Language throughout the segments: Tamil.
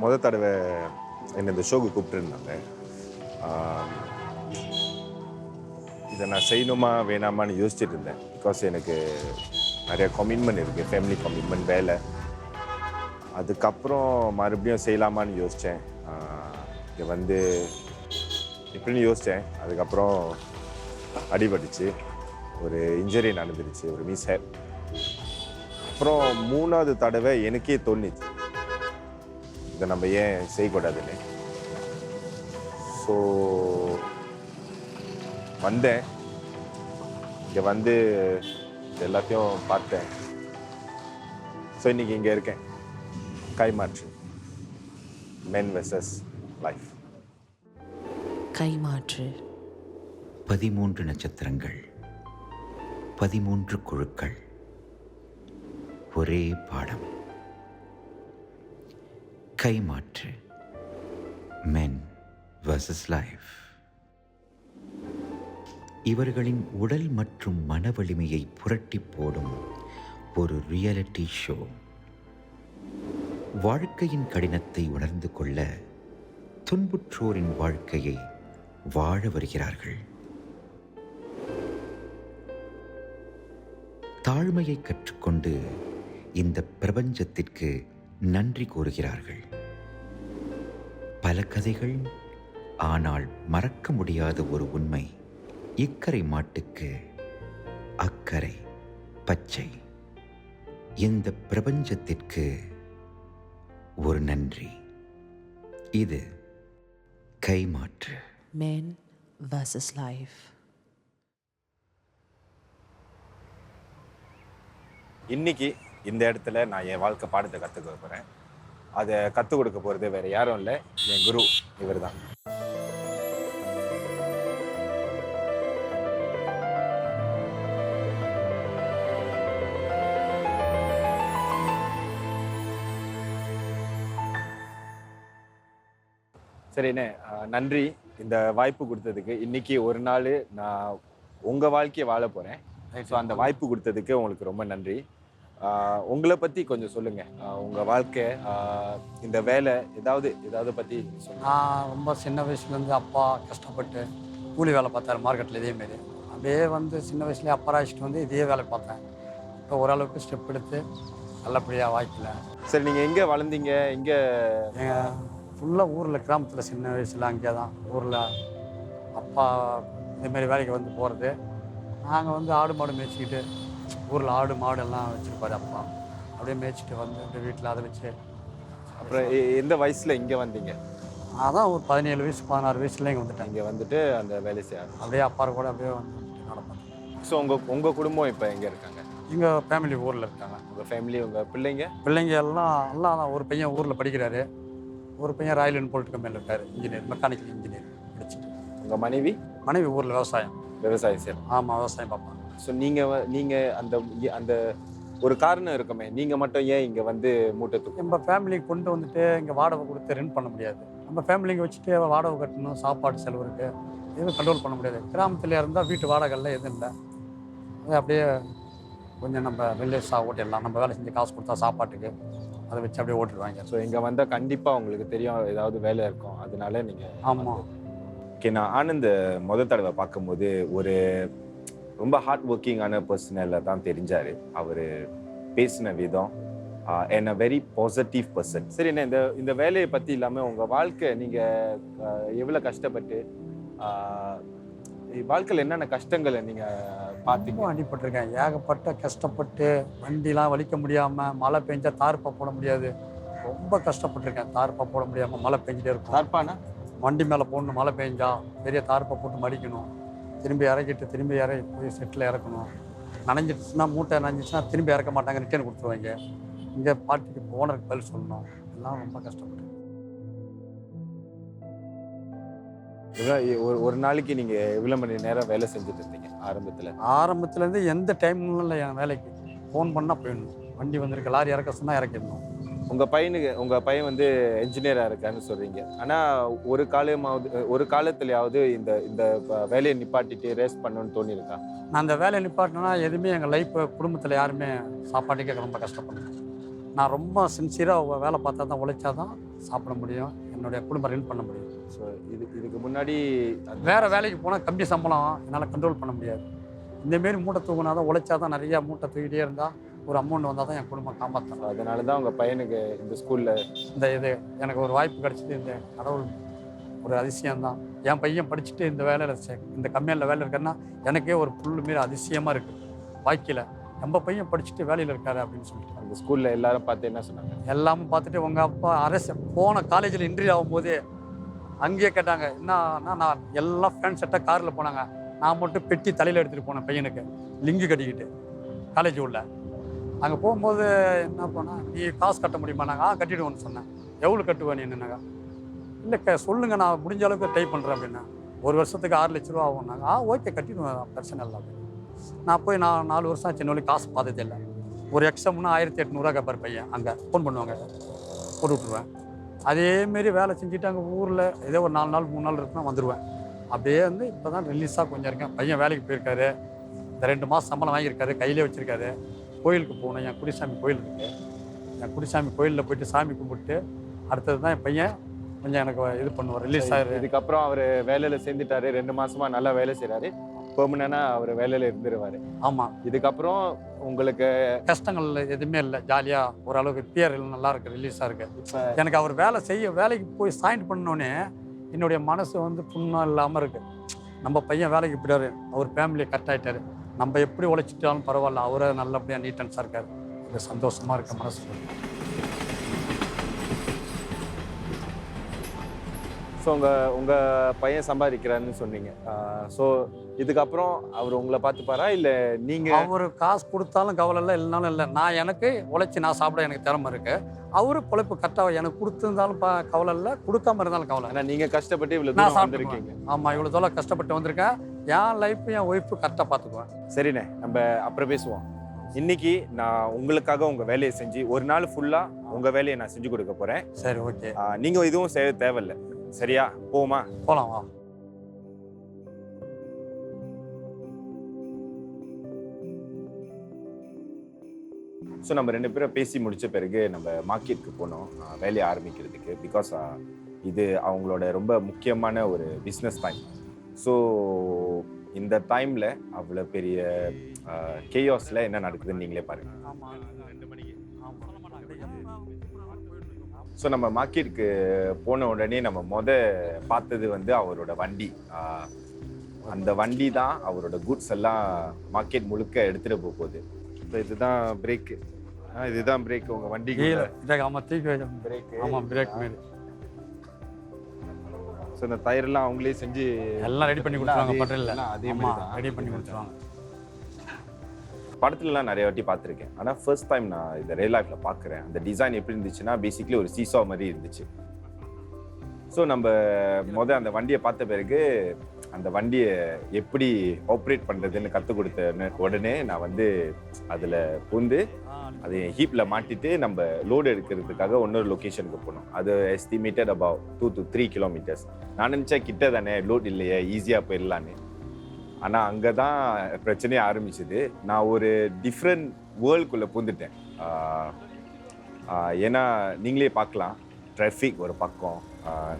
முதல் தடவை என்னை இந்த ஷோக்கு கூப்பிட்டுருந்தாங்க. இதை நான் செய்யணுமா வேணாமான்னு யோசிச்சுட்டு இருந்தேன். பிகாஸ் எனக்கு நிறைய கமிட்மெண்ட் இருக்குது, ஃபேமிலி கமிட்மெண்ட், வேலை. அதுக்கப்புறம் மறுபடியும் செய்யலாமான்னு யோசித்தேன். இங்கே வந்து எப்படின்னு யோசித்தேன். அதுக்கப்புறம் அடிபட்டுச்சு, ஒரு இன்ஜரி நடந்துருச்சு, ஒரு மிஸ்ஹேப். அப்புறம் 3வது தடவை எனக்கே தோணுச்சு இதை நம்ம ஏன் செய்யக்கூடாதுன்னு. ஸோ வந்தேன், இங்கே வந்து எல்லாத்தையும் பார்த்தேன். ஸோ இன்னைக்கு இங்கே இருக்கேன். கைமாற்று, மென் வெர்சஸ் லைஃப். கைமாற்று. 13 நட்சத்திரங்கள், 13 குழுக்கள், ஒரே பாடம். கைமாற்று, மென் வெர்சஸ் லைஃப். இவர்களின் உடல் மற்றும் மன வலிமையை புரட்டி போடும் ஒரு ரியாலிட்டி ஷோ. வாழ்க்கையின் கடினத்தை உணர்ந்து கொள்ள துன்புற்றோரின் வாழ்க்கையை வாழ வருகிறார்கள். தாழ்மையை கற்றுக்கொண்டு இந்த பிரபஞ்சத்திற்கு நன்றி கூறுகிறார்கள். பல கதைகள், ஆனால் மறக்க முடியாத ஒரு உண்மை. இக்கரை மாட்டுக்கு அக்கறை பச்சை. இந்த பிரபஞ்சத்திற்கு ஒரு நன்றி. இது கைமாற்று. Men versus life. இன்னைக்கு இந்த இடத்துல நான் என் வாழ்க்கை பாடத்தை கற்றுக்க போகிறேன். அதை கற்றுக் கொடுக்க போகிறது வேறு யாரும் இல்லை, என் குரு இவர் தான். சரிண்ணே, நன்றி இந்த வாய்ப்பு கொடுத்ததுக்கு. இன்னைக்கு ஒரு நாள் நான் உங்கள் வாழ்க்கையை வாழ போகிறேன். ஸோ அந்த வாய்ப்பு கொடுத்ததுக்கு உங்களுக்கு ரொம்ப நன்றி. உங்களை பற்றி கொஞ்சம் சொல்லுங்கள். உங்கள் வாழ்க்கை, இந்த வேலை, ஏதாவது பற்றி சொல்லுங்கள். நான் ரொம்ப சின்ன வயசுலேருந்து அப்பா கஷ்டப்பட்டு கூலி வேலை பார்த்தாரு மார்க்கெட்டில். இதேமாரி அப்படியே வந்து சின்ன வயசுலேயே அப்பா அழைச்சிட்டு வந்து இதே வேலை பார்த்தேன். இப்போ ஓரளவுக்கு ஸ்டெப் எடுத்து நல்லபடியாக வாய்க்கல. சரி, நீங்கள் எங்கே வளர்ந்தீங்க? எங்கே? ஃபுல்லாக ஊரில், கிராமத்தில் சின்ன வயசில் அங்கே தான் ஊரில் அப்பா இதேமாரி வேலைக்கு வந்து போகிறது. நாங்கள் வந்து ஆடு மாடு மேய்ச்சிக்கிட்டு, ஊரில் ஆடு மாடு எல்லாம் வச்சுருப்பாரு அப்பா. அப்படியே மேய்ச்சிட்டு வந்து அப்படியே வீட்டில் அதை வச்சு. அப்புறம் எந்த வயசில் இங்கே வந்தீங்க? அதான் ஒரு 17 வயசு 16 வயசுல இங்கே வந்துட்டேன். இங்கே வந்துட்டு அந்த வேலை செய்ய அப்படியே அப்பா கூட அப்படியே வந்து நடப்பேன். ஸோ உங்கள் குடும்பம் இப்போ எங்கே இருக்காங்க? எங்கள் ஃபேமிலி ஊரில் இருக்காங்க. உங்கள் ஃபேமிலி, உங்கள் பிள்ளைங்க எல்லாம் ஒரு பையன் ஊரில் படிக்கிறாரு, ஒரு பையன் ராயல் என்ஃபீல்டு கம்பெனியில் இருக்காரு, இன்ஜினியர், மெக்கானிக்கல் இன்ஜினியர் படிச்சுட்டு. உங்கள் மனைவி ஊரில் விவசாயம் செய்யலாம். ஆமாம், விவசாயம் பார்ப்பாங்க. ஸோ நீங்கள் அந்த ஒரு காரணம் இருக்குமே, நீங்கள் மட்டும் ஏன் இங்கே வந்து மூட்டத்துக்கு? நம்ம ஃபேமிலிக்கு கொண்டு வந்துட்டு இங்கே வாடகை கொடுத்து ரெண்ட் பண்ண முடியாது. நம்ம ஃபேமிலிங்க வச்சுட்டு வாடகை கட்டணும், சாப்பாடு செலவு இருக்குது, எதுவும் கண்ட்ரோல் பண்ண முடியாது. கிராமத்தில் இருந்தால் வீட்டு வாடகைலாம் எதுவும் இல்லை. அது அப்படியே கொஞ்சம் நம்ம ரிலேஷாக ஓட்டிடலாம். நம்ம வேலை செஞ்சு காசு கொடுத்தா சாப்பாட்டுக்கு அதை வச்சு அப்படியே ஓட்டிடுவாங்க. ஸோ இங்கே வந்தால் கண்டிப்பாக உங்களுக்கு தெரியும் ஏதாவது வேலை இருக்கும், அதனால நீங்கள். ஆமாம். ஓகே, நான் ஆனந்த் முதல் தடவை பார்க்கும்போது ஒரு ரொம்ப ஹார்ட் ஒர்க்கிங்கான பர்சனில் தான் தெரிஞ்சார். அவர் பேசின விதம் and a very positive person. சரி, என்ன இந்த வேலையை பற்றி இல்லாமல் உங்கள் வாழ்க்கை, நீங்கள் எவ்வளோ கஷ்டப்பட்டு வாழ்க்கையில் என்னென்ன கஷ்டங்களை நீங்கள் பார்த்தீங்க? அடிபட்டிருக்கேன், ஏகப்பட்ட கஷ்டப்பட்டு. வண்டிலாம் வலிக்க முடியாமல், மழை பெஞ்சா தார்ப்பா போட முடியாது, ரொம்ப கஷ்டப்பட்டிருக்கேன். தார்ப்பா போட முடியாமல் மழை பெஞ்சிட்டே இருக்கும். தார்ப்பானா வண்டி மேலே போடணும், மழை பெஞ்சா பெரிய தார்ப்பை போட்டு மடிக்கணும், திரும்பி இறக்கிட்டு திரும்பி போய் செட்டில் இறக்கணும். நனைஞ்சிடுச்சுன்னா, மூட்டை நனைஞ்சிச்சுன்னா திரும்பி இறக்க மாட்டாங்க, ரிட்டர்ன் கொடுத்துருவாங்க. இங்கே பார்ட்டிக்கு ஓனருக்கு பதில் சொல்லணும். எல்லாம் ரொம்ப கஷ்டப்பட்டு. ஒரு நாளைக்கு நீங்கள் எவ்வளோ மணி நேரம் வேலை செஞ்சுட்டு இருந்தீங்க ஆரம்பத்துலேருந்து? எந்த டைமும் இல்லை என் வேலைக்கு. ஃபோன் பண்ணால் போயிடணும். வண்டி வந்திருக்கு, லாரி இறக்க சொன்னால் இறக்கிடணும். உங்கள் பையன் வந்து என்ஜினியராக இருக்கான்னு சொல்கிறீங்க. ஆனால் ஒரு காலத்துலையாவது இந்த வேலையை நிப்பாட்டிட்டு ரேஸ் பண்ணணும்னு தோணியிருக்கா? நான் அந்த வேலையை நிப்பாட்டினா எதுவுமே எங்கள் லைஃப்பை, குடும்பத்தில் யாருமே சாப்பாட்டுக்கே ரொம்ப கஷ்டப்படுறேன். நான் ரொம்ப சின்சியராக வேலை பார்த்தா தான், உழைச்சா தான் சாப்பிட முடியும், என்னுடைய குடும்பம் ரன் பண்ண முடியும். ஸோ இதுக்கு முன்னாடி வேறு வேலைக்கு போனால் கம்மி சம்பளம் என்னால் கண்ட்ரோல் பண்ண முடியாது. இந்தமாரி மூட்டை தூங்கினா தான், உழைச்சா தான், நிறையா மூட்டை தூக்கிட்டே இருந்தால் ஒரு அமௌண்ட் வந்தால் தான் என் குடும்பம் காப்பாற்றணும். அதனால தான் உங்கள் பையனுக்கு இந்த ஸ்கூலில் இது எனக்கு ஒரு வாய்ப்பு கிடச்சிது. இந்த கடவுள் ஒரு அதிசயம்தான். என் பையன் படிச்சுட்டு இந்த வேலையில் இந்த கம்பெனியில் வேலை இருக்கேன்னா எனக்கே ஒரு புல் மாரி அதிசயமாக இருக்குது வாழ்க்கையில். நம்ம பையன் படிச்சுட்டு வேலையில் இருக்காரு அப்படின்னு சொல்லிட்டு அந்த ஸ்கூலில் எல்லாரும் பார்த்து என்ன சொன்னாங்க? எல்லாமே பார்த்துட்டு உங்கள் அப்பா அரசு போன காலேஜில் இன்டர்வியூ ஆகும்போது அங்கேயே கேட்டாங்க, என்னன்னா நான் எல்லாம் ஃபேன் செட்டாக காரில் போனாங்க, நான் மட்டும் பெட்டி தலையில் எடுத்துகிட்டு போனேன் பையனுக்கு லிங்கு கட்டிக்கிட்டு காலேஜ் உள்ள. அங்கே போகும்போது என்ன பண்ணால், நீ காசு கட்ட முடியுமானாங்க. கட்டிடுவோன்னு சொன்னேன். எவ்வளோ கட்டுவேன் நீ என்னன்னாங்க? இல்லை சொல்லுங்கள், நான் முடிஞ்ச அளவுக்கு ட்ரை பண்ணுறேன் அப்படின்னா. ஒரு வருஷத்துக்கு 6 லட்ச ரூபா ஆகும்னாங்க. ஓகே கட்டிடுவேன், பிரச்சனை இல்லை அப்படின்னு. நான் போய் 4 வருஷம் சின்ன வழி காசு பார்த்ததே இல்லை. ஒரு எக்ஸாம்னா 1800 கேட்பார் பையன். அங்கே ஃபோன் பண்ணுவாங்க, போட்டு விட்ருவேன். அதேமாரி வேலை செஞ்சுட்டு அங்கே ஊரில் ஏதோ ஒரு 4 நாள் 3 நாள் இருக்குன்னா வந்துடுவேன். அப்படியே வந்து இப்போ தான் ரிலீஸாக கொஞ்சம் இருக்கேன். பையன் வேலைக்கு போயிருக்காரு, இந்த 2 மாதம் சம்பளம் வாங்கியிருக்காரு, கையிலே வச்சுருக்காரு. கோயிலுக்கு போகணும், என் குடிசாமி கோயில் இருக்குது. என் குடிசாமி கோயிலில் போயிட்டு சாமி கும்பிட்டு அடுத்தது தான் என் பையன் கொஞ்சம் எனக்கு இது பண்ணுவார், ரிலீஸ் ஆகிரு. இதுக்கப்புறம் அவர் வேலையில் சேர்ந்துட்டாரு, 2 மாசமா நல்லா வேலை செய்கிறாரு, பெர்மனண்டாக அவர் வேலையில் இருந்துருவார். ஆமாம். இதுக்கப்புறம் உங்களுக்கு கஷ்டங்கள் எதுவுமே இல்லை, ஜாலியாக ஓரளவுக்கு பியர் நல்லா இருக்குது, ரிலீஸாக இருக்குது. எனக்கு அவர் வேலைக்கு போய் சாயின்ட் பண்ணோன்னே என்னுடைய மனசு வந்து புண்ணம் இல்லாமல் இருக்குது. நம்ம பையன் வேலைக்கு போயிட்டாரு, அவர் ஃபேமிலியை கரெக்ட் ஆகிட்டாரு, நம்ம எப்படி உழைச்சிட்டாலும் பரவாயில்ல, அவரை நல்லபடியாக நீட்டன்ஸாக இருக்கார். இது சந்தோஷமாக இருக்க மனசு. ஸோ உங்கள் பையன் சம்பாதிக்கிறாருன்னு சொன்னீங்க. ஸோ இதுக்கப்புறம் அவர் உங்களை பார்த்துப்பாரா இல்லை நீங்கள்? அவர் காசு கொடுத்தாலும் கவலை இல்லை, இல்லைனாலும் இல்லை. நான் எனக்கு உழைச்சி நான் சாப்பிட எனக்கு திறமை இருக்குது. அவரு பொழைப்பு கரெக்டாக எனக்கு கொடுத்துருந்தாலும் கவலை இல்லை, கொடுக்காம இருந்தாலும் கவலை. ஏன்னா நீங்கள் கஷ்டப்பட்டு இவ்வளோ நான் தூரம் வந்திருக்கீங்க. ஆமாம், இவ்வளோ தூரம் கஷ்டப்பட்டு வந்திருக்கேன். என் லைஃப் என் ஒய்ஃபு கரெக்டாக பார்த்துக்குவேன். சரிண்ணே, நம்ம அப்புறம் பேசுவோம். இன்னைக்கு நான் உங்களுக்காக உங்கள் வேலையை செஞ்சு ஒரு நாள் ஃபுல்லாக உங்கள் வேலையை நான் செஞ்சு கொடுக்க போகிறேன். சரி, ஓகே. நீங்கள் இதுவும் செய்ய தேவையில்லை. சரியா? போமா? போகலாம், வா. ஸோ நம்ம 2 பேரும் பேசி முடித்த பிறகு நம்ம மார்க்கெட்டுக்கு போனோம் வேலையை ஆரம்பிக்கிறதுக்கு. பிகாஸ் இது அவங்களோட ரொம்ப முக்கியமான ஒரு பிஸ்னஸ் டைம். ஸோ இந்த டைமில் அவ்வளோ பெரிய கேயாஸில் என்ன நடக்குதுன்னு நீங்களே பாருங்கள். ஸோ நம்ம மார்க்கெட்டுக்கு போன உடனே நம்ம பார்த்தது வந்து அவரோட வண்டி. அந்த வண்டி தான் அவரோட குட்ஸ் எல்லாம் மார்க்கெட் முழுக்க எடுத்துகிட்டு போகுது. ஸோ இதுதான் பிரேக்கு, இதுதான் பிரேக் உங்கள் வண்டிக்கு. ஆமாம், தூக்கி வச்சோம் பிரேக். ஆமாம், பிரேக் மாரி. ஸோ இந்த டயர்லாம் அவங்களே செஞ்சு எல்லாம் ரெடி பண்ணி கொடுத்துருவாங்க. பட்டரில் அதே மாதிரி ரெடி பண்ணி கொடுத்துருவாங்க. படத்துலலாம் நிறைய வாட்டி பார்த்துருக்கேன், ஆனால் ஃபர்ஸ்ட் டைம் நான் இதை ரியல் லைஃப்பில் பார்க்குறேன். அந்த டிசைன் எப்படி இருந்துச்சுன்னா பேசிக்லி ஒரு சீசா மாதிரி இருந்துச்சு. ஸோ நம்ம அந்த வண்டியை பார்த்த பிறகு அந்த வண்டியை எப்படி ஆப்ரேட் பண்ணுறதுன்னு கற்றுக் கொடுத்த உடனே நான் வந்து அதில் பூந்து அதை ஹீப்பில் மாட்டிட்டு நம்ம லோடு எடுக்கிறதுக்காக இன்னொரு லொக்கேஷனுக்கு போனோம். அது எஸ்டிமேட்டட் அபவுட் 2 to 3 kilometers. நான் நினச்சேன் கிட்ட தானே, லோட் இல்லையே, ஈஸியாக போயிடலான்னு. ஆனால் அங்கே தான் பிரச்சனையே ஆரம்பிச்சுது. நான் ஒரு டிஃப்ரெண்ட் வேர்ல்டுக்குள்ளே பூந்துட்டேன். ஏன்னா நீங்களே பார்க்கலாம், டிராஃபிக் ஒரு பக்கம்,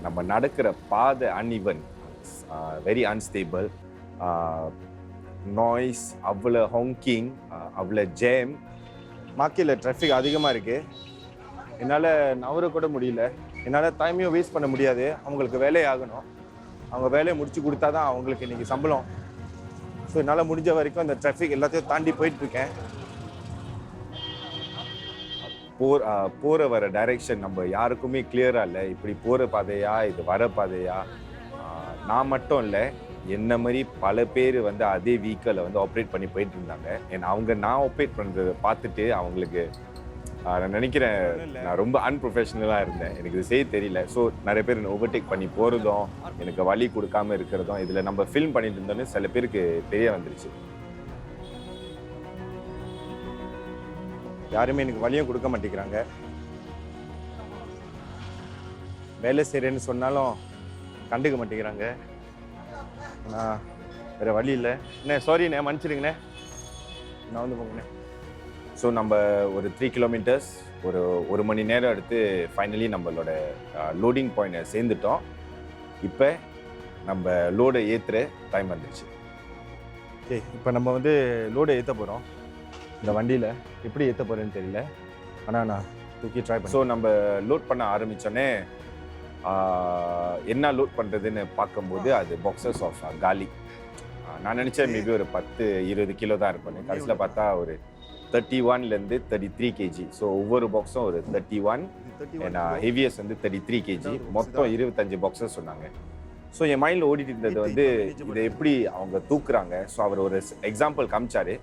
நம்ம நடக்கிற பாதை அன்இவன், வெரி அன்ஸ்டேபிள், நாய்ஸ், அவ்வளோ ஹாங்கிங், அவ்வளோ ஜேம். மார்க்கெட்டில் டிராஃபிக் அதிகமாக இருக்குது. என்னால் நவர கூட முடியல, என்னால் டைமையும் வேஸ்ட் பண்ண முடியாது. அவங்களுக்கு வேலையை ஆகணும், அவங்க வேலையை முடிச்சு கொடுத்தா தான் அவங்களுக்கு இன்றைக்கி சம்பளம். ஸோ என்னால் முடிஞ்ச வரைக்கும் அந்த டிராஃபிக் எல்லாத்தையும் தாண்டி போயிட்டுருக்கேன். போகிற வர டைரெக்ஷன் நம்ம யாருக்குமே கிளியராக இல்லை. இப்படி போகிற பாதையா, இது வர பாதையா? நான் மட்டும் இல்லை, என்ன மாதிரி பல பேர் வந்து அதே வீக்கில் வந்து ஆப்ரேட் பண்ணி போயிட்டு இருந்தாங்க. நான் ஆப்ரேட் பண்ணுறதை பார்த்துட்டு அவங்களுக்கு நான் நினைக்கிறேன் நான் ரொம்ப அன்ப்ரொஃபஷனலாக இருந்தேன், எனக்கு இது செய்ய தெரியல. ஸோ நிறைய பேர் என்னை ஓவர்டேக் பண்ணி போகிறதும் எனக்கு வழி கொடுக்காமல் இருக்கிறதும் இதில் நம்ம ஃபில்ம் பண்ணிட்டு இருந்தோன்னு சில பேருக்கு தெரிய வந்துருச்சு. யாருமே எனக்கு வழியும் கொடுக்க மாட்டேங்கிறாங்க. வேலை செய்கிறேன்னு சொன்னாலும் கண்டுக்க மாட்டேங்கிறாங்க. வேறு வழி இல்லை. சாரிண்ணே, மன்னிச்சிடுங்கண்ணே, நான் வந்து போங்கண்ணே. ஸோ நம்ம ஒரு 3 கிலோமீட்டர்ஸ் ஒரு மணி நேரம் எடுத்து ஃபைனலி நம்மளோட லோடிங் பாயிண்ட்டை சேர்ந்துட்டோம். இப்போ நம்ம லோடை ஏற்றுற டைம் வந்துடுச்சு. ஓகே, இப்போ நம்ம வந்து லோடை ஏற்ற போகிறோம். இந்த வண்டியில் எப்படி ஏற்ற போகிறேன்னு தெரியல, ஆனால் நான் தூக்கி ட்ரை பண்ண. ஸோ நம்ம லோட் பண்ண ஆரம்பித்தோடனே என்ன லோட் பண்ணுறதுன்னு பார்க்கும்போது அது பாக்ஸஸ் ஆஃப் காலி. நான் நினச்சேன் மேபி ஒரு 10-20 கிலோ தான் இருப்பேன். கடைசியில் பார்த்தா ஒரு 31லேருந்து 33 கேஜி. ஸோ ஒவ்வொரு பாக்ஸும் ஒரு 31 ஏன்னா ஹெவியஸ்ட் வந்து 33 கேஜி. மொத்தம் 25 பாக்ஸஸ் சொன்னாங்க. ஸோ என் மைண்டில் ஓடிட்டு இருந்தது வந்து இதை எப்படி அவங்க தூக்குறாங்க. ஸோ அவர் ஒரு எக்ஸாம்பிள் காமிச்சாரு.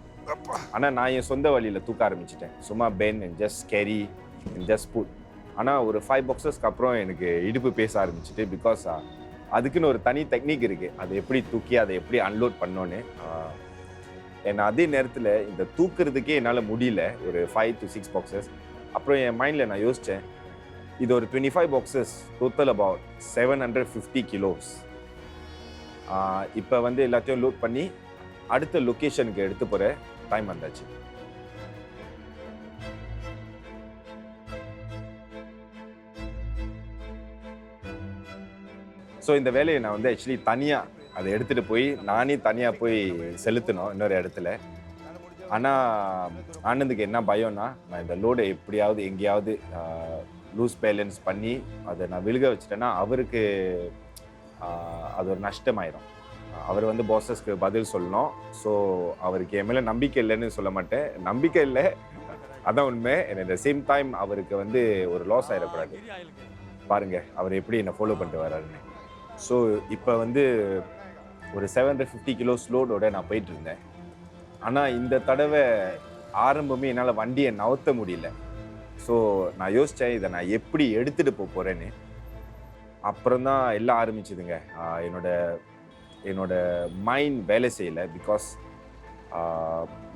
ஆனால் நான் என் சொந்த வழியில் தூக்க ஆரம்பிச்சிட்டேன். சும்மா pen and just carry and just put. ஆனால் ஒரு 5 பாக்ஸஸ்க்கு அப்புறம் எனக்கு இடுப்பு பேச ஆரம்பிச்சிட்டு. பிகாஸ் அதுக்குன்னு ஒரு தனி டெக்னிக் இருக்குது, அதை எப்படி தூக்கி அதை எப்படி அன்லோட் பண்ணோன்னு. ஏன்னா அதே நேரத்தில் இந்த தூக்குறதுக்கே என்னால் முடியல, ஒரு 5 to 6 பாக்ஸஸ். அப்புறம் என் மைண்டில் நான் யோசித்தேன், இது ஒரு 25 பாக்ஸஸ், டோட்டல் அபவுட் 750 கிலோஸ். இப்போ வந்து எல்லாத்தையும் லோட் பண்ணி அடுத்த லொக்கேஷனுக்கு எடுத்து போகிற டைம் வந்தாச்சு. ஸோ இந்த வேலையை நான் வந்து ஆக்சுவலி தனியாக அதை எடுத்துகிட்டு போய் நானே தனியாக போய் செலுத்தணும் இன்னொரு இடத்துல. ஆனால் ஆனந்துக்கு என்ன பயம்னா, நான் இந்த லோடை எப்படியாவது எங்கேயாவது லூஸ் பேலன்ஸ் பண்ணி அதை நான் விழுக வச்சுட்டேன்னா அவருக்கு அது ஒரு நஷ்டமாயிடும். அவர் வந்து பாஸஸ்க்கு பதில் சொல்லணும். ஸோ அவருக்கு என் மேலே நம்பிக்கை இல்லைன்னு சொல்ல மாட்டேன், நம்பிக்கை இல்லை அதான் உண்மை. இந்த சேம் டைம் அவருக்கு வந்து ஒரு லாஸ் ஆகிடக்கூடாது. பாருங்க அவர் எப்படி என்னை ஃபாலோ பண்ணிட்டு வர்றாருன்னு. ஸோ இப்போ வந்து ஒரு 750 கிலோஸ் லோடோட நான் போயிட்டு இருந்தேன். ஆனால் இந்த தடவை ஆரம்பமே என்னால் வண்டியை நவுத்த முடியல. ஸோ நான் யோசித்தேன் இதை நான் எப்படி எடுத்துகிட்டு போகிறேன்னு. அப்புறம் தான் எல்லாம் ஆரம்பிச்சுதுங்க. என்னோட மைண்ட் வேலை செய்யலை. பிகாஸ்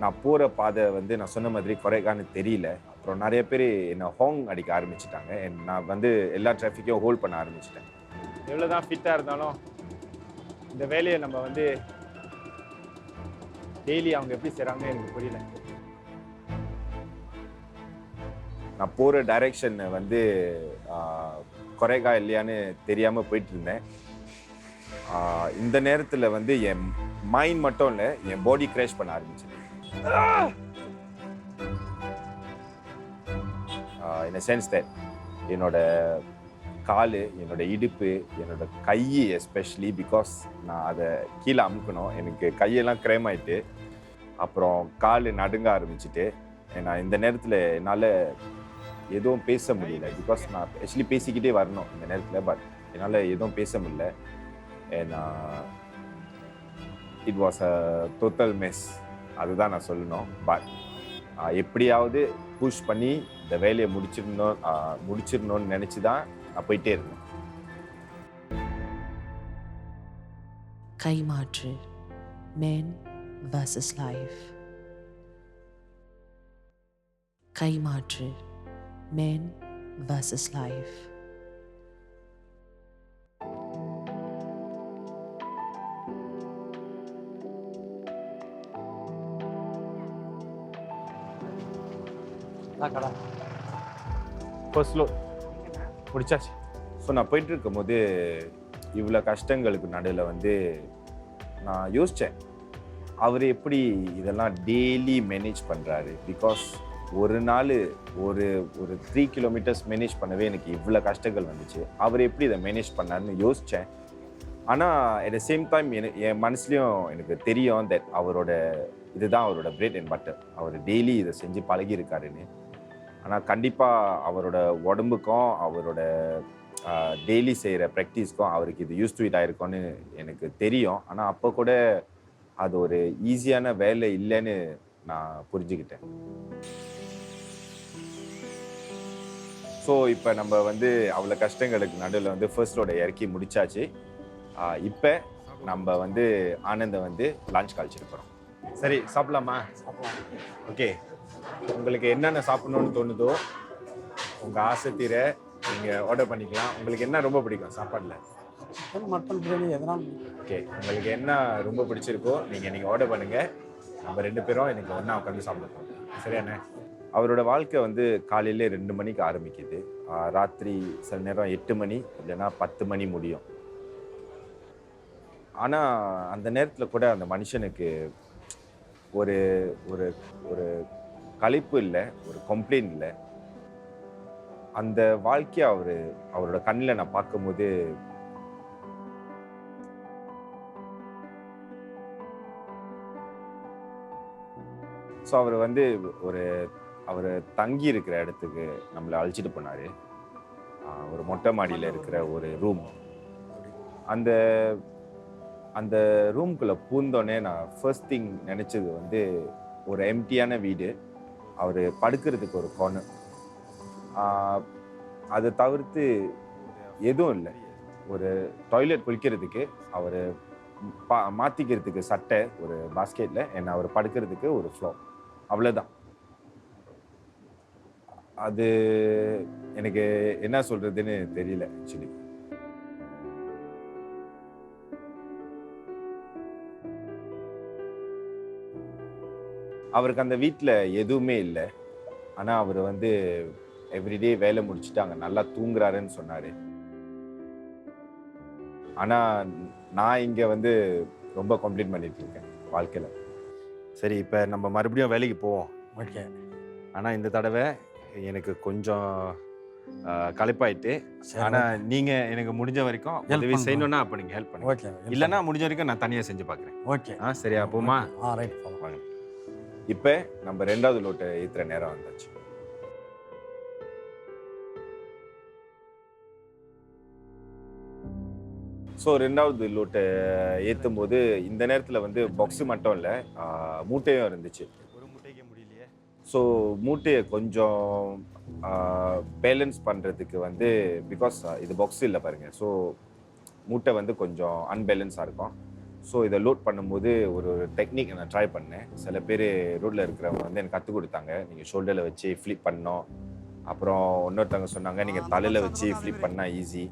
நான் போகிற பாதை வந்து நான் சொன்ன மாதிரி குறைக்கான்னு தெரியல. அப்புறம் நிறைய பேர் என்னை ஹாங் அடிக்க ஆரம்பிச்சிட்டாங்க. நான் வந்து எல்லா டிராஃபிக்கையும் ஹோல்ட் பண்ண ஆரம்பிச்சிட்டேன். எவ்வளோ தான் ஃபிட்டாக இருந்தாலும் இந்த வேலையை நம்ம வந்து டெய்லி அவங்க எப்படி செய்கிறாங்கன்னு எனக்கு புரியல. நான் போகிற டைரெக்ஷன் வந்து குறைக்கா இல்லையான்னு தெரியாமல் போயிட்டு இருந்தேன். இந்த நேரத்தில் வந்து என் மைண்ட் மட்டும் இல்லை, என் பாடி கிராஷ் பண்ண ஆரம்பிச்சது. இன் அ சென்ஸ் தட் என்னோட கால், என்னோட இடுப்பு, என்னோட கை எஸ்பெஷலி, பிகாஸ் நான் அதை கீழே அமுக்கணும், எனக்கு கையெல்லாம் கிரேம் ஆயிட்டு அப்புறம் கால் நடுங்க ஆரம்பிச்சுட்டு. ஏன்னா இந்த நேரத்தில் என்னால் எதுவும் பேச முடியல. பிகாஸ் நான் ஆக்சுவலி பேசிக்கிட்டே வரணும் இந்த நேரத்தில், பட் என்னால் எதுவும் பேச முடியல. ஏன்னா it was a total mess, அதுதான் நான் சொல்லணும். பட் எப்படியாவது புஷ் பண்ணி இந்த வேலையை முடிச்சிடணும்னு நினச்சி தான் நான் போயிட்டே இருந்தேன். கைமாற்று, men versus life. கைமாற்று, men versus life. First load முடிச்சாச்சு. ஸோ நான் போயிட்டு இருக்கும்போது இவ்வளோ கஷ்டங்களுக்கு நடுவில் வந்து நான் யோசித்தேன், அவர் எப்படி இதெல்லாம் டெய்லி மேனேஜ் பண்ணுறாரு. பிகாஸ் ஒரு நாள் ஒரு 3 கிலோமீட்டர்ஸ் மேனேஜ் பண்ணவே எனக்கு இவ்வளோ கஷ்டங்கள் வந்துச்சு. அவர் எப்படி இதை மேனேஜ் பண்ணாருன்னு யோசித்தேன். ஆனால் அட் த சேம் டைம் என் மனசுலையும் எனக்கு தெரியும் தட் இதுதான் அவரோட பிரெட் அண்ட் பட்டர், அவர் டெய்லி இதை செஞ்சு பழகியிருக்காருன்னு. ஆனால் கண்டிப்பாக அவரோட உடம்புக்கும் அவரோட டெய்லி செய்கிற ப்ராக்டிஸ்க்கும் அவருக்கு இது யூஸ் டு இட் ஆகிருக்கும்னு எனக்கு தெரியும். ஆனால் அப்போ கூட அது ஒரு ஈஸியான வேலை இல்லைன்னு நான் புரிஞ்சுக்கிட்டேன். ஸோ இப்போ நம்ம வந்து அவ்வளோ கஷ்டங்களுக்கு நடுவில் வந்து ஃபர்ஸ்ட் லோடை இறக்கி முடிச்சாச்சு. இப்போ நம்ம வந்து ஆனந்தை வந்து லஞ்ச் கழிச்சிட்டு போகிறோம். சரி, சாப்பிடலாமா? ஓகே, உங்களுக்கு என்னென்ன சாப்பிடணும்னு தோணுதோ உங்கள் ஆசை தீர நீங்கள் ஆர்டர் பண்ணிக்கலாம். உங்களுக்கு என்ன ரொம்ப பிடிக்கும் சாப்பாடில்? சிக்கன், மட்டன், பிரியாணி எதனாலும். ஓகே, உங்களுக்கு என்ன ரொம்ப பிடிச்சிருக்கோ நீங்கள் ஆர்டர் பண்ணுங்கள். நம்ம 2 பேரும் எனக்கு ஒன்றா உட்காந்து சாப்பிடுவோம். சரியாண்ணே? அவரோட வாழ்க்கை வந்து காலையிலே 2 மணிக்கு ஆரம்பிக்குது. ராத்திரி சில நேரம் 8 மணி இல்லைன்னா 10 மணி முடியும். ஆனா அந்த நேரத்துல கூட அந்த மனுஷனுக்கு ஒரு ஒரு ஒரு களைப்பு இல்ல, ஒரு கம்ப்ளைண்ட் இல்ல. அந்த வாழ்க்கைய அவரோட கண்ணுல நான் பார்க்கும்போது ஸோ அவர் வந்து அவர் தங்கி இருக்கிற இடத்துக்கு நம்மளை அழைச்சிட்டு போனாரு. ஒரு மொட்டை மாடியில் இருக்கிற ஒரு ரூம். அந்த அந்த ரூம்குள்ளே பூந்தோடனே நான் ஃபர்ஸ்ட் திங் நினச்சது வந்து ஒரு எம்டியான வீடு, அவர் படுக்கிறதுக்கு ஒரு கார்னர், அதை தவிர்த்து எதுவும் இல்லை. ஒரு டாய்லெட் குளிக்கிறதுக்கு, அவர் மாற்றிக்கிறதுக்கு சட்டை ஒரு பாஸ்கெட்டில், என்ன அவர் படுக்கிறதுக்கு ஒரு ஃப்ளோர், அவ்வளோதான். அது எனக்கு என்ன சொல்றதுன்னு தெரியல ஆக்சுவலி. அவருக்கு அந்த வீட்டில் எதுவுமே இல்லை. ஆனால் அவர் வந்து எவ்ரிடே வேலை முடிச்சுட்டு அங்கே நல்லா தூங்குறாருன்னு சொன்னார். ஆனால் நான் இங்கே வந்து ரொம்ப கம்ப்ளைண்ட் பண்ணிட்டு இருக்கேன் வாழ்க்கையில். சரி, இப்போ நம்ம மறுபடியும் வேலைக்கு போவோம். ஓகே. ஆனால் இந்த தடவை எனக்கு கொஞ்சம் களைப்பாயிட்டு. ஆனால் நீங்கள் எனக்கு முடிஞ்ச வரைக்கும் உதவி செய்யணும்னா அப்போ நீங்கள் ஹெல்ப் பண்ணுங்க. ஓகே. இல்லைன்னா முடிஞ்ச வரைக்கும் நான் தனியாக செஞ்சு பார்க்குறேன். ஓகே. சரியா போமா? ரைட். வாங்க. இப்போ நம்ம 2வது லோட்டை ஏற்றுற நேரம் வந்தாச்சு. ஸோ 2வது லோட்டை ஏற்றும் போது இந்த நேரத்தில் வந்து பாக்ஸு மட்டும் இல்லை, மூட்டையும் இருந்துச்சு. ஒரு மூட்டைக்கு முடியலையே. ஸோ மூட்டையை கொஞ்சம் பேலன்ஸ் பண்ணுறதுக்கு வந்து, பிகாஸ் இது பாக்ஸு இல்லை பாருங்கள், ஸோ மூட்டை வந்து கொஞ்சம் அன்பேலன்ஸாக இருக்கும். ஸோ இதை லோட் பண்ணும்போது ஒரு டெக்னிக் நான் ட்ரை பண்ணேன். சில பேர் ரோட்டில் இருக்கிறவங்க வந்து எனக்கு கற்றுக் கொடுத்தாங்க. நீங்கள் ஷோல்டரில் வச்சு ஃப்ளிப் பண்ணோம். அப்புறம் இன்னொருத்தவங்க சொன்னாங்க நீங்கள் தலையில் வச்சு ஃப்ளிப் பண்ணால் ஈஸி.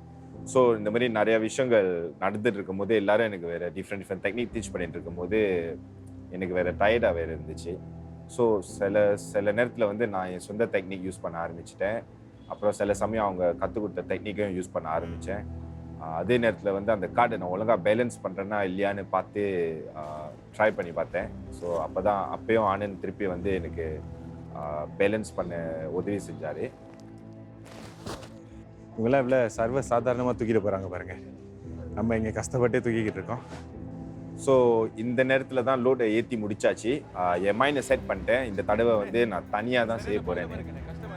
ஸோ இந்த மாதிரி நிறைய விஷயங்கள் நடந்துட்டு இருக்கும்போது எல்லாரும் எனக்கு வேறு டிஃப்ரெண்ட் டெக்னிக் டீச் பண்ணிட்டு இருக்கும்போது எனக்கு வேறு டயர்டாக வேறு இருந்துச்சு. ஸோ சில நேரத்தில் வந்து நான் என் சொந்த டெக்னிக் யூஸ் பண்ண ஆரம்பிச்சிட்டேன். அப்புறம் சில சமயம் அவங்க கற்றுக் கொடுத்த டெக்னிக்கையும் யூஸ் பண்ண ஆரம்பித்தேன். அதே நேரத்தில் வந்து அந்த கார்டை நான் ஒழுங்காக பேலன்ஸ் பண்ணுறேன்னா இல்லையான்னு பார்த்து ட்ரை பண்ணி பார்த்தேன். ஸோ அப்போயும் ஆனந்த் திருப்பி வந்து எனக்கு பேலன்ஸ் பண்ண உதவி செஞ்சார். இவங்களாம் இவ்வளோ சர்வ சாதாரணமாக தூக்கிட்டு போகிறாங்க பாருங்கள். நம்ம இங்கே கஷ்டப்பட்டே தூக்கிக்கிட்டு இருக்கோம். ஸோ இந்த நேரத்தில் தான் லோடை ஏற்றி முடிச்சாச்சு. என் மைண்டை செட் பண்ணிட்டேன், இந்த தடவை வந்து நான் தனியாக தான் செய்ய போகிறேன்.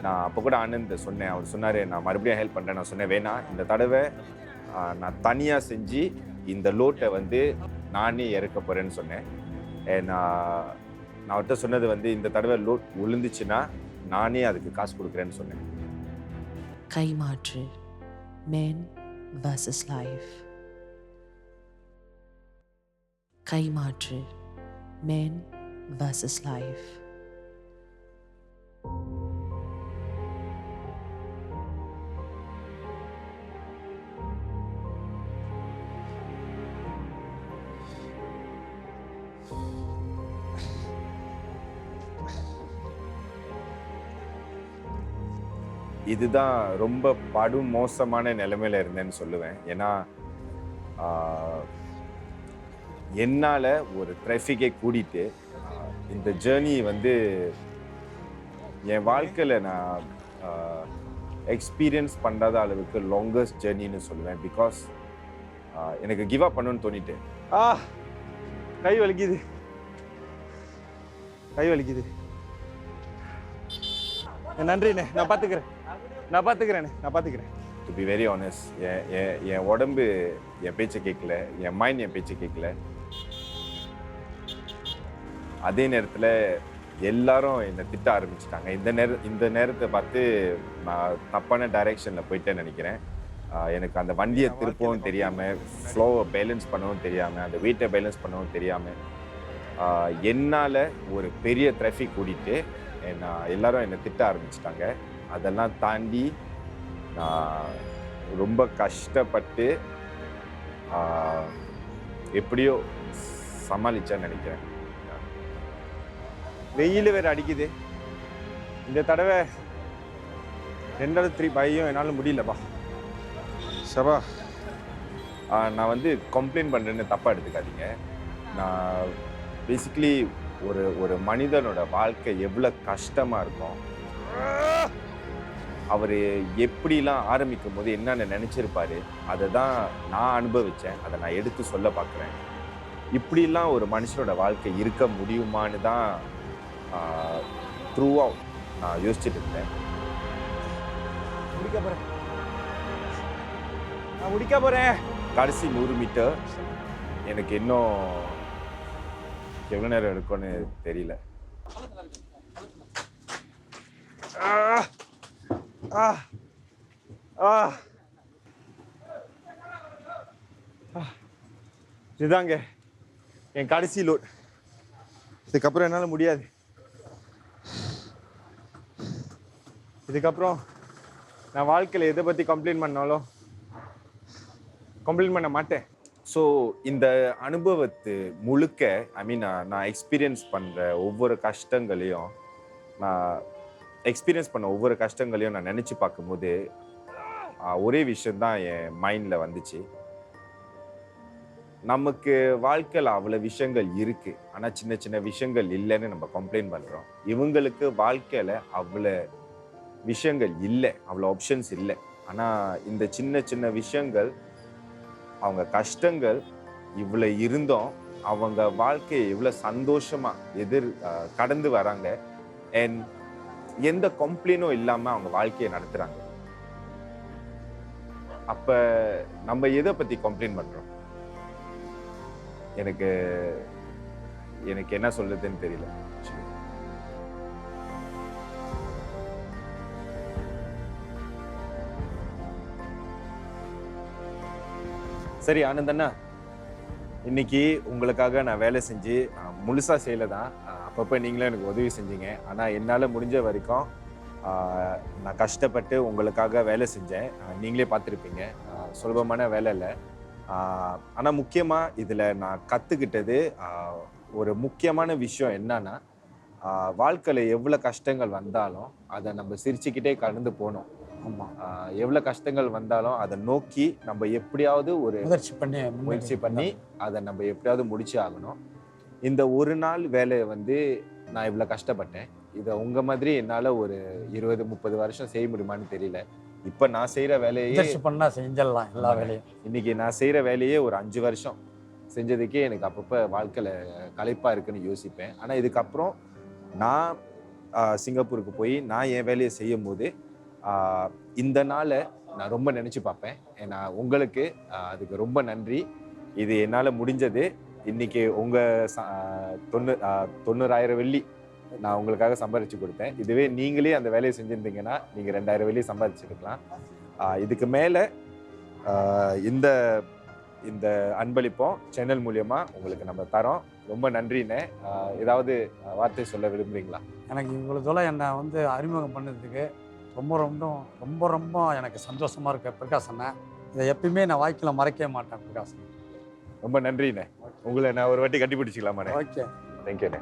நான் அப்போ கூட ஆனந்த் சொன்னேன், அவர் சொன்னார் நான் மறுபடியும் ஹெல்ப் பண்ணுறேன். நான் சொன்னேன் வேணாம், இந்த தடவை நான் தனியாக செஞ்சு இந்த லோட்டை வந்து நானே இறக்க போகிறேன்னு சொன்னேன். நான் அவர்கிட்ட சொன்னது வந்து இந்த தடவை லோட் விழுந்துச்சுன்னா நானே அதுக்கு காசு கொடுக்குறேன்னு சொன்னேன். கைமாற்று, men versus life. கைமாற்று, men versus life. இதுதான் ரொம்ப படும் மோசமான நிலைமையில இருந்தேன்னு சொல்லுவேன். ஏன்னா என்னால் ஒரு டிராஃபிக்கை கூட்டிட்டு இந்த ஜேர்னி வந்து என் வாழ்க்கையில் நான் எக்ஸ்பீரியன்ஸ் பண்ணாத அளவுக்கு லாங்கஸ்ட் ஜேர்னின்னு சொல்லுவேன். பிகாஸ் எனக்கு கிவ் அப் பண்ணணும்னு தோணிட்டு. கை வலிக்குது, கை வலிக்குது. நன்றிண்ணே, நான் பார்த்துக்கிறேன். டு பி வெரி ஆனஸ்ட், என் உடம்பு என் பேச்சை கேட்கல, என் மைண்ட் என் பேச்சை கேட்கல. அதே நேரத்தில் எல்லாரும் என்னை திட்ட ஆரம்பிச்சிட்டாங்க. இந்த நேரத்தை பார்த்து நான் தப்பான டைரெக்ஷனில் போயிட்டேன்னு நினைக்கிறேன். எனக்கு அந்த வண்டியை திருப்பவும் தெரியாமல், ஃப்ளோவை பேலன்ஸ் பண்ணவும் தெரியாமல், அந்த வெயிட்டை பேலன்ஸ் பண்ணவும் தெரியாமல் என்னால் ஒரு பெரிய டிராஃபிக் கூட்டிகிட்டு எல்லாரும் என்னை திட்ட ஆரம்பிச்சிட்டாங்க. அதெல்லாம் தாண்டி நான் ரொம்ப கஷ்டப்பட்டு எப்படியோ சமாளிச்சேன்னு நினைக்கிறேன். வெயில் வேறு அடிக்குது. இந்த தடவை 2 பையும் என்னால் முடியலப்பா. சபா, நான் வந்து கம்ப்ளைண்ட் பண்ணுறேன்னு தப்பாக எடுத்துக்காதீங்க. நான் பேசிக்கலி ஒரு மனிதனோட வாழ்க்கை எவ்வளோ கஷ்டமாக இருக்கும், அவர் எப்படிலாம் ஆரம்பிக்கும் போது என்னென்ன நினச்சிருப்பாரு, அதை தான் நான் அனுபவித்தேன். அதை நான் எடுத்து சொல்ல பார்க்குறேன். இப்படிலாம் ஒரு மனுஷனோட வாழ்க்கை இருக்க முடியுமான்னு தான் த்ரூ அவுட் நான் யோசிச்சுட்டு இருந்தேன். நான் முடிக்க போகிறேன். கடைசி 100 மீட்டர் எனக்கு இன்னும் எவ்வளோ நேரம் இருக்கும்னு தெரியல. இதுதாங்க என் கடைசி லோட். இதுக்கப்புறம் என்னால் முடியாது. இதுக்கப்புறம் நான் வாழ்க்கையில் எதை பற்றி கம்ப்ளைண்ட் பண்ணாலும் கம்ப்ளைண்ட் பண்ண மாட்டேன். ஸோ இந்த அனுபவத்து முழுக்க நான் எக்ஸ்பீரியன்ஸ் பண்ணுற ஒவ்வொரு கஷ்டங்களையும் நான் நினச்சி பார்க்கும்போது ஒரே விஷயந்தான் என் மைண்டில் வந்துச்சு. நமக்கு வாழ்க்கையில் அவ்வளோ விஷயங்கள் இருக்குது, ஆனால் சின்ன சின்ன விஷயங்கள் இல்லைன்னு நம்ம கம்ப்ளைண்ட் பண்ணுறோம். இவங்களுக்கு வாழ்க்கையில் அவ்வளோ விஷயங்கள் இல்லை, அவ்வளோ ஆப்ஷன்ஸ் இல்லை. ஆனால் இந்த சின்ன சின்ன விஷயங்கள், அவங்க கஷ்டங்கள் இவ்வளோ இருந்தும் அவங்க வாழ்க்கையை எவ்வளோ சந்தோஷமாக கடந்து வராங்க. அண்ட் எந்த கம்ப்ளைண்டும் இல்லாமல் அவங்க வாழ்க்கையை நடத்துகிறாங்க. அப்போ நம்ம எதை பற்றி கம்ப்ளைண்ட் பண்ணுறோம்? எனக்கு என்ன சொல்றதுன்னு தெரியல. சரி ஆனந்தண்ணா, இன்னைக்கு உங்களுக்காக நான் வேலை செஞ்சு முழுசா செய்யல தான். அப்பப்போ நீங்களும் எனக்கு உதவி செஞ்சீங்க. ஆனால் என்னால் முடிஞ்ச வரைக்கும் நான் கஷ்டப்பட்டு உங்களுக்காக வேலை செஞ்சேன். நீங்களே பார்த்துருப்பீங்க, சுலபமான வேலை இல்லை. ஆனால் முக்கியமாக இதில் நான் கற்றுக்கிட்டது ஒரு முக்கியமான விஷயம் என்னன்னா, வாழ்க்கையில் எவ்வளோ கஷ்டங்கள் வந்தாலும் அதை நம்ம சிரிச்சுக்கிட்டே கடந்து போகணும். ஆமாம், எவ்வளோ கஷ்டங்கள் வந்தாலும் அதை நோக்கி நம்ம எப்படியாவது ஒரு முயற்சி பண்ணி அதை நம்ம எப்படியாவது முடிச்சு ஆகணும். இந்த ஒரு நாள் வேலையை வந்து நான் இவ்வளோ கஷ்டப்பட்டேன். இதை உங்கள் மாதிரி என்னால் ஒரு 20-30 வருஷம் செய்ய முடியுமான்னு தெரியல. இப்போ நான் செய்கிற வேலையே செஞ்சிடலாம் எல்லா வேலையும். இன்னைக்கு நான் செய்கிற வேலையே ஒரு 5 வருஷம் செஞ்சதுக்கே எனக்கு அப்பப்போ வாழ்க்கையில் களைப்பாக இருக்குன்னு யோசிப்பேன். ஆனால் இதுக்கப்புறம் நான் சிங்கப்பூருக்கு போய் நான் என் வேலையை செய்யும் போது இந்த நாளை நான் ரொம்ப நினச்சி பார்ப்பேன். ஏன்னா உங்களுக்கு அதுக்கு ரொம்ப நன்றி. இது என்னால் முடிஞ்சது. இன்னைக்கு உங்கள் 90,000 வெள்ளி நான் உங்களுக்காக சம்பாதிச்சு கொடுத்தேன். இதுவே நீங்களே அந்த வேலையை செஞ்சுருந்தீங்கன்னா நீங்கள் 2,000 வெள்ளி சம்பாதிச்சுருக்கலாம். இதுக்கு மேலே இந்த அன்பளிப்போம் சேனல் மூலியமாக உங்களுக்கு நம்ம தரோம். ரொம்ப நன்றிண்ணே. ஏதாவது வார்த்தை சொல்ல விரும்புகிறீங்களா? எனக்கு இவ்வளோ தூரம் என்னை வந்து அறிமுகம் பண்ணதுக்கு ரொம்ப ரொம்ப ரொம்ப ரொம்ப எனக்கு சந்தோஷமாக இருக்கு பிரகாசண்ணே. இதை எப்பயுமே நான் வாழ்க்கையில் மறக்கவே மாட்டேன் பிரகாசன். ரொம்ப நன்றிண்ணே. உங்களை நான் ஒரு வாட்டி கட்டி பிடிச்சிக்கலாமாண்ணே? ஓகே, தேங்க்யூண்ணே.